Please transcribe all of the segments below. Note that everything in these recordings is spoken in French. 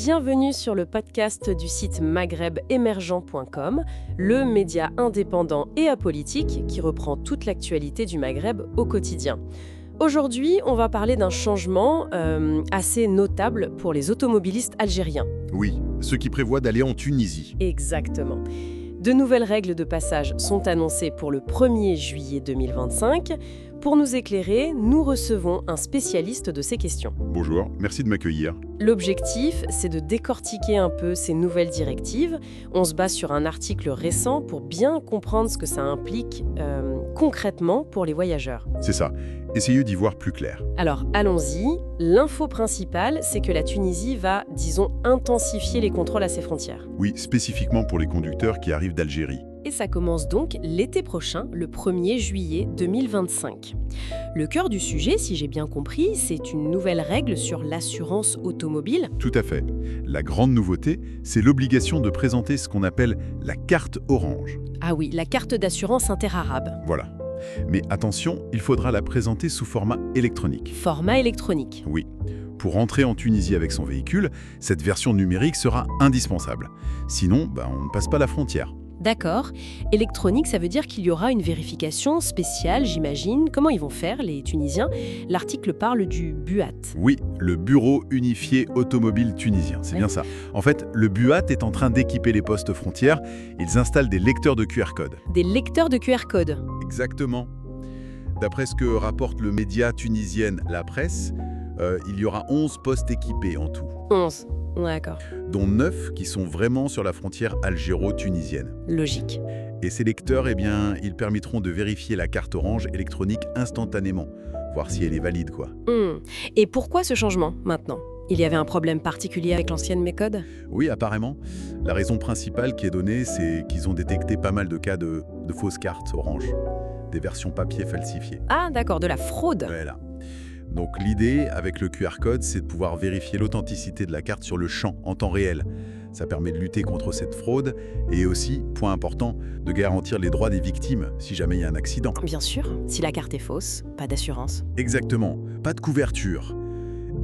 Bienvenue sur le podcast du site maghrebemergent.com, le média indépendant et apolitique qui reprend toute l'actualité du Maghreb au quotidien. Aujourd'hui, on va parler d'un changement assez notable pour les automobilistes algériens. Oui, ceux qui prévoient d'aller en Tunisie. Exactement. De nouvelles règles de passage sont annoncées pour le 1er juillet 2025. Pour nous éclairer, nous recevons un spécialiste de ces questions. Bonjour, merci de m'accueillir. L'objectif, c'est de décortiquer un peu ces nouvelles directives. On se base sur un article récent pour bien comprendre ce que ça implique concrètement pour les voyageurs. C'est ça, essayez d'y voir plus clair. Alors, allons-y. L'info principale, c'est que la Tunisie va, disons, intensifier les contrôles à ses frontières. Oui, spécifiquement pour les conducteurs qui arrivent d'Algérie. Et ça commence donc l'été prochain, le 1er juillet 2025. Le cœur du sujet, si j'ai bien compris, c'est une nouvelle règle sur l'assurance automobile. Tout à fait. La grande nouveauté, c'est l'obligation de présenter ce qu'on appelle la carte orange. Ah oui, la carte d'assurance interarabe. Voilà. Mais attention, il faudra la présenter sous format électronique. Format électronique. Oui. Pour entrer en Tunisie avec son véhicule, cette version numérique sera indispensable. Sinon, on ne passe pas la frontière. D'accord. Électronique, ça veut dire qu'il y aura une vérification spéciale, j'imagine. Comment ils vont faire, les Tunisiens? L'article parle du BUAT. Oui, le Bureau Unifié Automobile Tunisien, c'est bien ça. En fait, le BUAT est en train d'équiper les postes frontières. Ils installent des lecteurs de QR code. Des lecteurs de QR code. Exactement. D'après ce que rapporte le média tunisienne La Presse, il y aura 11 postes équipés en tout. 11. D'accord. Dont 9 qui sont vraiment sur la frontière algéro-tunisienne. Logique. Et ces lecteurs, ils permettront de vérifier la carte orange électronique instantanément, voir si elle est valide, quoi. Et pourquoi ce changement, maintenant? Il y avait un problème particulier avec l'ancienne méthode? Oui, apparemment. La raison principale qui est donnée, c'est qu'ils ont détecté pas mal de cas de fausses cartes orange, des versions papier falsifiées. Ah, d'accord, de la fraude. Voilà. Donc l'idée, avec le QR code, c'est de pouvoir vérifier l'authenticité de la carte sur le champ, en temps réel. Ça permet de lutter contre cette fraude et aussi, point important, de garantir les droits des victimes si jamais il y a un accident. Bien sûr, si la carte est fausse, pas d'assurance. Exactement, pas de couverture.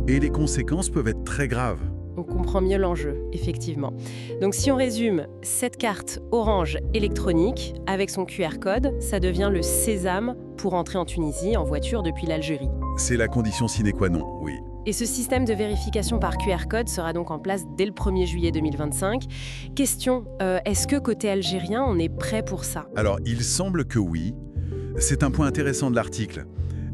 Et les conséquences peuvent être très graves. On comprend mieux l'enjeu, effectivement. Donc si on résume, cette carte orange électronique, avec son QR code, ça devient le sésame pour entrer en Tunisie en voiture depuis l'Algérie. C'est la condition sine qua non, oui. Et ce système de vérification par QR code sera donc en place dès le 1er juillet 2025. Question, est-ce que côté algérien, on est prêt pour ça? Alors, il semble que oui. C'est un point intéressant de l'article.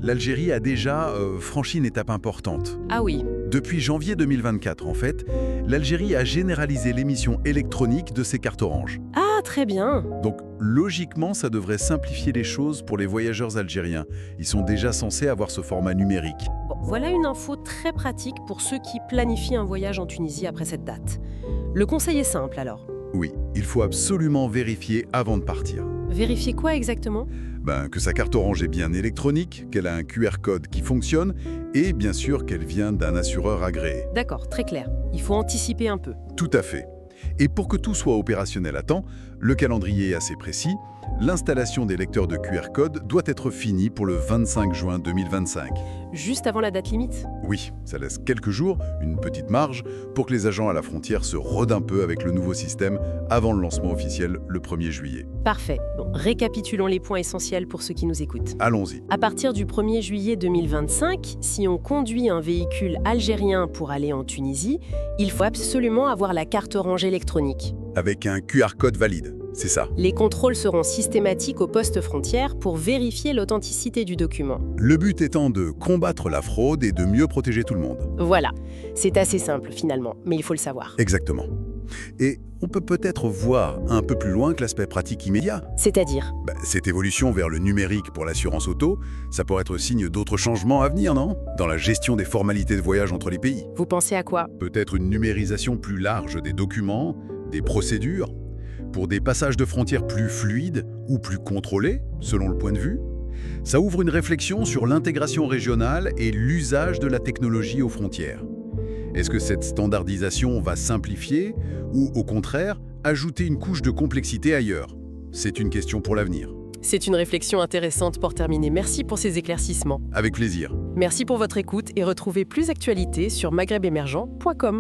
L'Algérie a déjà franchi une étape importante. Ah oui. Depuis janvier 2024, en fait, l'Algérie a généralisé l'émission électronique de ses cartes orange. Ah, très bien. Donc, logiquement, ça devrait simplifier les choses pour les voyageurs algériens. Ils sont déjà censés avoir ce format numérique. Bon, voilà une info très pratique pour ceux qui planifient un voyage en Tunisie après cette date. Le conseil est simple alors. Oui, il faut absolument vérifier avant de partir. Vérifier quoi exactement? Que sa carte orange est bien électronique, qu'elle a un QR code qui fonctionne et bien sûr qu'elle vient d'un assureur agréé. D'accord, très clair. Il faut anticiper un peu. Tout à fait. Et pour que tout soit opérationnel à temps, le calendrier est assez précis. L'installation des lecteurs de QR code doit être finie pour le 25 juin 2025. Juste avant la date limite? Oui, ça laisse quelques jours, une petite marge, pour que les agents à la frontière se rodent un peu avec le nouveau système avant le lancement officiel le 1er juillet. Parfait. Bon, récapitulons les points essentiels pour ceux qui nous écoutent. Allons-y. À partir du 1er juillet 2025, si on conduit un véhicule algérien pour aller en Tunisie, il faut absolument avoir la carte orange électronique. Avec un QR code valide, c'est ça. Les contrôles seront systématiques au poste frontière pour vérifier l'authenticité du document. Le but étant de combattre la fraude et de mieux protéger tout le monde. Voilà, c'est assez simple finalement, mais il faut le savoir. Exactement. Et on peut peut-être voir un peu plus loin que l'aspect pratique immédiat. C'est-à-dire? Cette évolution vers le numérique pour l'assurance auto, ça pourrait être signe d'autres changements à venir, non? Dans la gestion des formalités de voyage entre les pays. Vous pensez à quoi? Peut-être une numérisation plus large des documents, des procédures, pour des passages de frontières plus fluides ou plus contrôlés, selon le point de vue. Ça ouvre une réflexion sur l'intégration régionale et l'usage de la technologie aux frontières. Est-ce que cette standardisation va simplifier ou, au contraire, ajouter une couche de complexité ailleurs? C'est une question pour l'avenir. C'est une réflexion intéressante pour terminer. Merci pour ces éclaircissements. Avec plaisir. Merci pour votre écoute et retrouvez plus d'actualités sur maghrebemergent.com.